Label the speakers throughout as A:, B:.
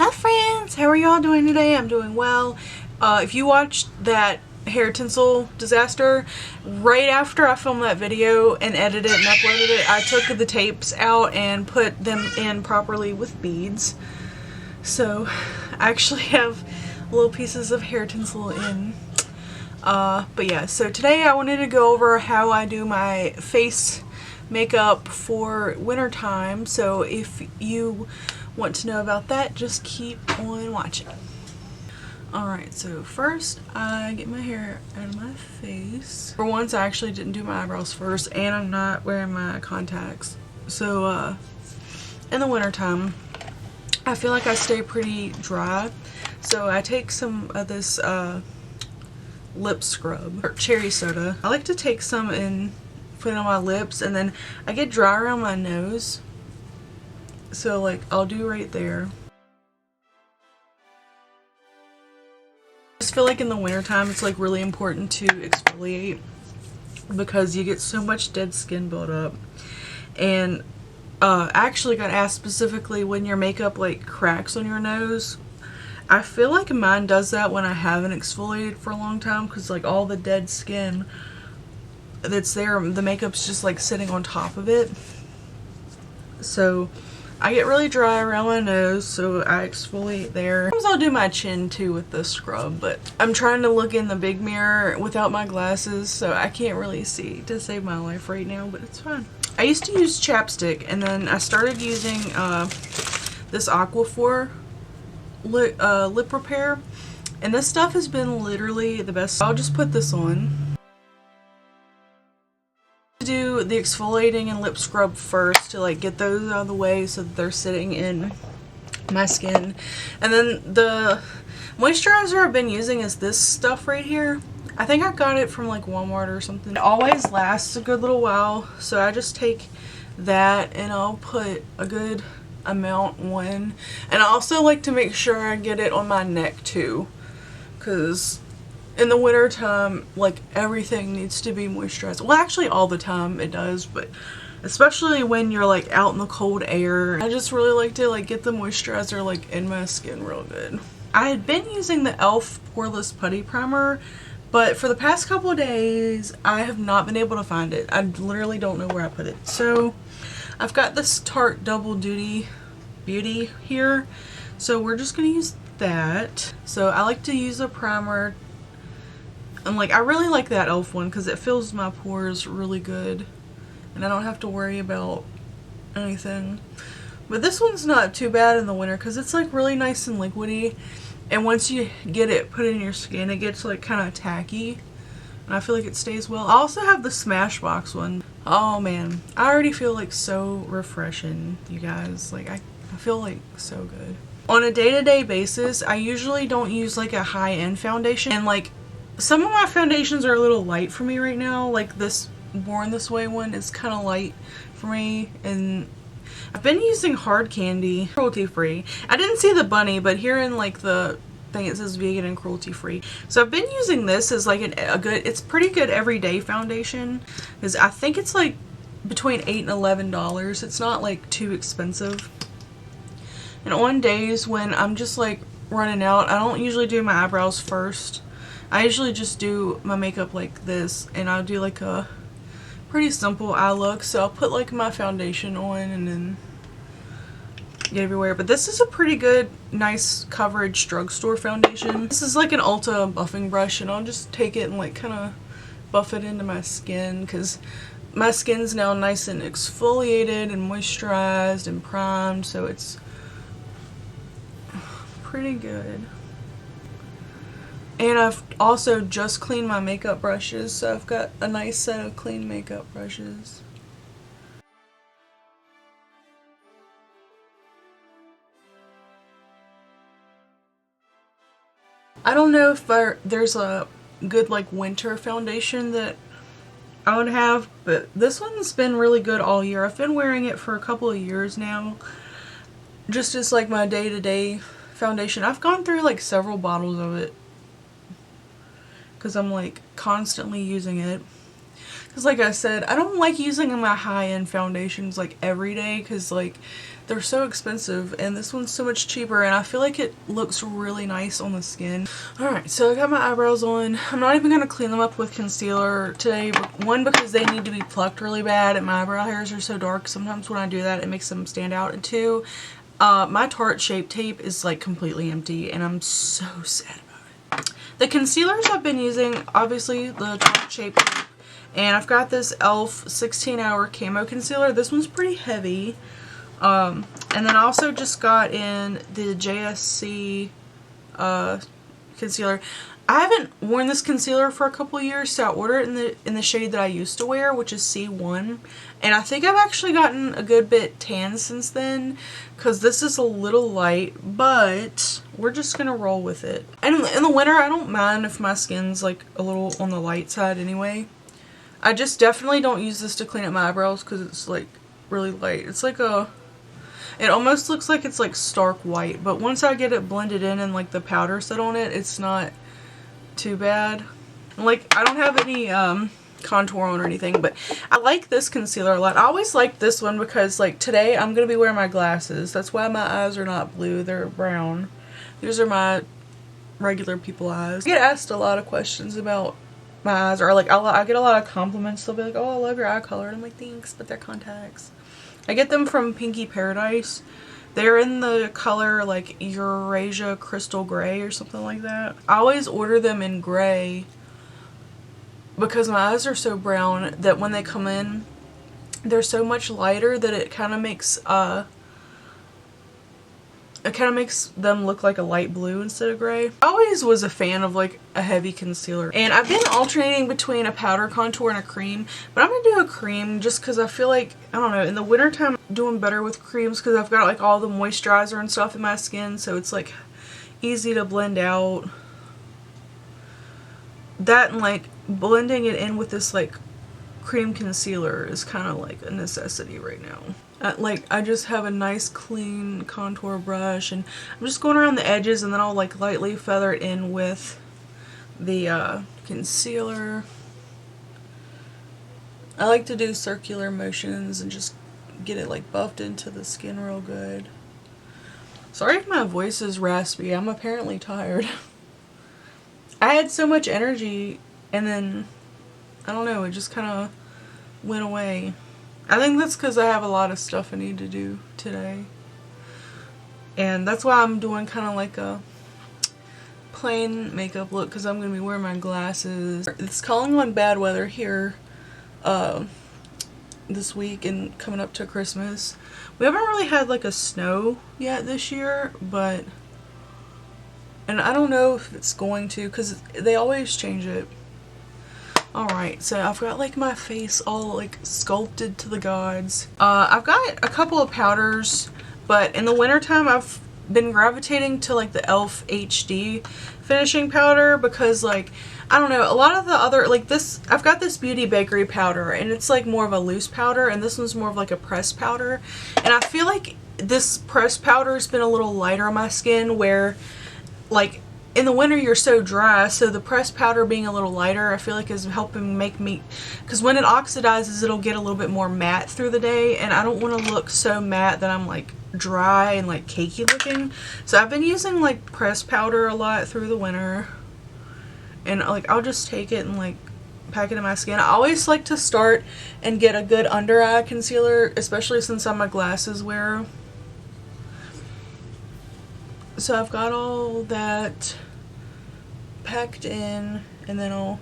A: Hi friends, how are y'all doing today? I'm doing well. If you watched that hair tinsel disaster, right after I filmed that video and edited it and uploaded it, I took the tapes out and put them in properly with beads. So I actually have little pieces of hair tinsel in. But yeah, so today I wanted to go over how I do my face makeup for winter time. So if you want to know about that, just keep on watching. Alright, so first I get my hair out of my face. For once I actually didn't do my eyebrows first, and I'm not wearing my contacts. So in the winter time I feel like I stay pretty dry, so I take some of this lip scrub or cherry soda. I like to take some and put it on my lips, and then I get dry around my nose, so like I'll do right there. I just feel like in the winter time it's like really important to exfoliate because you get so much dead skin buildup. And I actually got asked specifically when your makeup like cracks on your nose. I feel like mine does that when I haven't exfoliated for a long time, because like all the dead skin that's there, the makeup's just like sitting on top of it. So I get really dry around my nose, so I exfoliate there. Sometimes I'll do my chin too with the scrub, but I'm trying to look in the big mirror without my glasses, so I can't really see to save my life right now, but it's fine. I used to use chapstick, and then I started using this Aquaphor lip repair, and this stuff has been literally the best. I'll just put this on. Do the exfoliating and lip scrub first to like get those out of the way so that they're sitting in my skin, and then the moisturizer I've been using is this stuff right here. I think I got it from like Walmart or something. It always lasts a good little while, so I just take that and I'll put a good amount on, and I also like to make sure I get it on my neck too, because in the winter time, like, everything needs to be moisturized. Well, actually all the time it does, but especially when you're like out in the cold air, I just really like to like get the moisturizer like in my skin real good. I had been using the e.l.f. Poreless Putty Primer, but for the past couple of days I have not been able to find it. I literally don't know where I put it. So I've got this Tarte Double Duty Beauty here, so we're just gonna use that. So I like to use a primer. And like, I really like that e.l.f. one because it fills my pores really good and I don't have to worry about anything. But this one's not too bad in the winter because it's like really nice and liquidy, and once you get it put in your skin it gets like kind of tacky, and I feel like it stays well. I also have the Smashbox one. Oh man, I already feel like so refreshing, you guys. Like I feel like so good. On a day-to-day basis I usually don't use like a high-end foundation, and like some of my foundations are a little light for me right now. Like this Born This Way one is kind of light for me, and I've been using Hard Candy, cruelty free. I didn't see the bunny, but here in like the thing it says vegan and cruelty free. So I've been using this as like it's pretty good everyday foundation, because I think it's like between $8 and $11. It's not like too expensive. And on days when I'm just like running out, I don't usually do my eyebrows first. I usually just do my makeup like this, and I'll do like a pretty simple eye look. So I'll put like my foundation on and then get everywhere. But this is a pretty good, nice coverage drugstore foundation. This is like an Ulta buffing brush, and I'll just take it and like kind of buff it into my skin, because my skin's now nice and exfoliated and moisturized and primed, so it's pretty good. And I've also just cleaned my makeup brushes, so I've got a nice set of clean makeup brushes. I don't know if there's a good like winter foundation that I would have, but this one's been really good all year. I've been wearing it for a couple of years now, just as like my day-to-day foundation. I've gone through like several bottles of it because I'm like constantly using it. Because like I said, I don't like using my high-end foundations like every day because like they're so expensive, and this one's so much cheaper, and I feel like it looks really nice on the skin. Alright, so I got my eyebrows on. I'm not even going to clean them up with concealer today. One, because they need to be plucked really bad, and my eyebrow hairs are so dark. Sometimes when I do that, it makes them stand out. And two, my Tarte Shape Tape is like completely empty, and I'm so sad about it. The concealers I've been using, obviously the Tarte Shape Tape, and I've got this e.l.f. 16-hour Camo Concealer. This one's pretty heavy. And then I also just got in the JSC concealer. I haven't worn this concealer for a couple years, so I ordered it in the shade that I used to wear, which is C1. And I think I've actually gotten a good bit tan since then, because this is a little light, but we're just going to roll with it. And in the winter, I don't mind if my skin's like a little on the light side anyway. I just definitely don't use this to clean up my eyebrows because it's like really light. It's like it almost looks like it's like stark white, but once I get it blended in and like the powder set on it, it's not too bad. Like, I don't have any contour on or anything, but I like this concealer a lot. I always like this one because like today I'm going to be wearing my glasses. That's why my eyes are not blue, they're brown. These are my regular people eyes. I get asked a lot of questions about my eyes, or like I get a lot of compliments. They'll be like, oh, I love your eye color, and I'm like, thanks, but they're contacts. I get them from Pinky Paradise. They're in the color like Eurasia Crystal Gray or something like that. I always order them in gray because my eyes are so brown that when they come in, they're so much lighter that it kind of makes them look like a light blue instead of gray. I always was a fan of like a heavy concealer, and I've been alternating between a powder contour and a cream, but I'm gonna do a cream just because I feel like, I don't know, in the wintertime I'm doing better with creams because I've got like all the moisturizer and stuff in my skin, so it's like easy to blend out. That and like blending it in with this like cream concealer is kind of like a necessity right now. Like, I just have a nice clean contour brush, and I'm just going around the edges, and then I'll like lightly feather it in with the concealer. I like to do circular motions and just get it like buffed into the skin real good. Sorry if my voice is raspy, I'm apparently tired. I had so much energy, and then, I don't know, it just kind of went away. I think that's because I have a lot of stuff I need to do today. And that's why I'm doing kind of like a plain makeup look, because I'm going to be wearing my glasses. It's calling on bad weather here this week and coming up to Christmas. We haven't really had like a snow yet this year, but, and I don't know if it's going to, because they always change it. Alright, so I've got like my face all like sculpted to the gods. I've got a couple of powders, but in the wintertime I've been gravitating to like the e.l.f. HD finishing powder because like, I don't know, a lot of the other, like this, I've got this Beauty Bakery powder, and it's like more of a loose powder, and this one's more of like a pressed powder. And I feel like this pressed powder has been a little lighter on my skin, where like in the winter you're so dry, so the pressed powder being a little lighter I feel like is helping make me, because when it oxidizes it'll get a little bit more matte through the day, and I don't want to look so matte that I'm like dry and like cakey looking. So I've been using like pressed powder a lot through the winter, and like I'll just take it and like pack it in my skin. I always like to start and get a good under eye concealer, especially since I'm a glasses wearer. So I've got all that packed in, and then I'll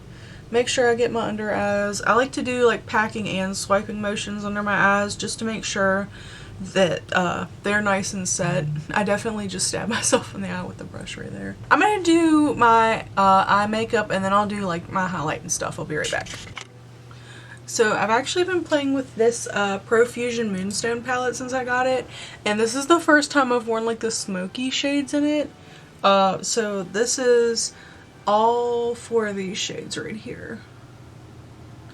A: make sure I get my under eyes. I like to do like packing and swiping motions under my eyes just to make sure that they're nice and set. I definitely just stabbed myself in the eye with the brush right there. I'm gonna do my eye makeup, and then I'll do like my highlight and stuff. I'll be right back. So I've actually been playing with this Profusion Moonstone palette since I got it, and this is the first time I've worn like the smoky shades in it. So this is all 4 of these shades right here.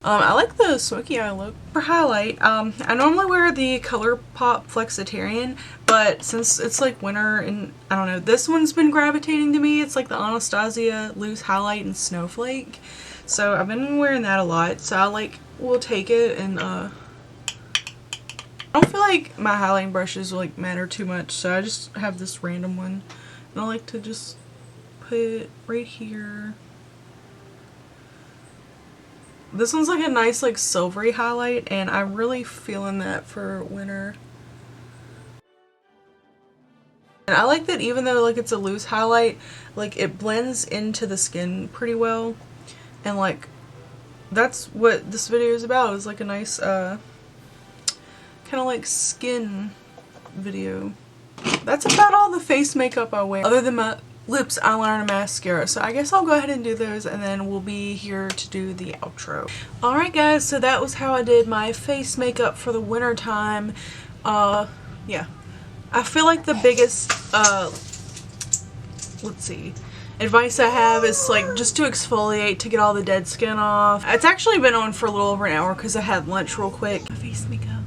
A: I like the smoky eye look. For highlight, I normally wear the ColourPop Flexitarian, but since it's like winter and I don't know, this one's been gravitating to me. It's like the Anastasia Loose Highlight in Snowflake. So I've been wearing that a lot. So I like will take it and I don't feel like my highlighting brushes like matter too much, so I just have this random one and I like to just put it right here. This one's like a nice like silvery highlight, and I'm really feeling that for winter. And I like that even though like it's a loose highlight, like it blends into the skin pretty well. And like that's what this video is about, is like a nice kind of like skin video. That's about all the face makeup I wear, other than my lips, eyeliner, and mascara. So I guess I'll go ahead and do those, and then we'll be here to do the outro. Alright guys, so that was how I did my face makeup for the winter time. Yeah. I feel like the biggest, let's see, advice I have is like just to exfoliate to get all the dead skin off. It's actually been on for a little over an hour because I had lunch real quick. My face makeup.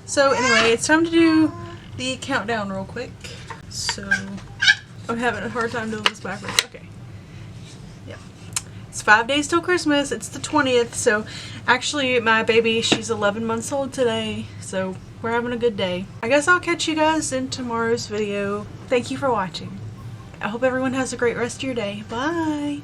A: So anyway, it's time to do the countdown real quick. So I'm having a hard time doing this backwards. Okay. Yeah. It's 5 days till Christmas. It's the 20th. So actually my baby, she's 11 months old today. So we're having a good day. I guess I'll catch you guys in tomorrow's video. Thank you for watching. I hope everyone has a great rest of your day. Bye.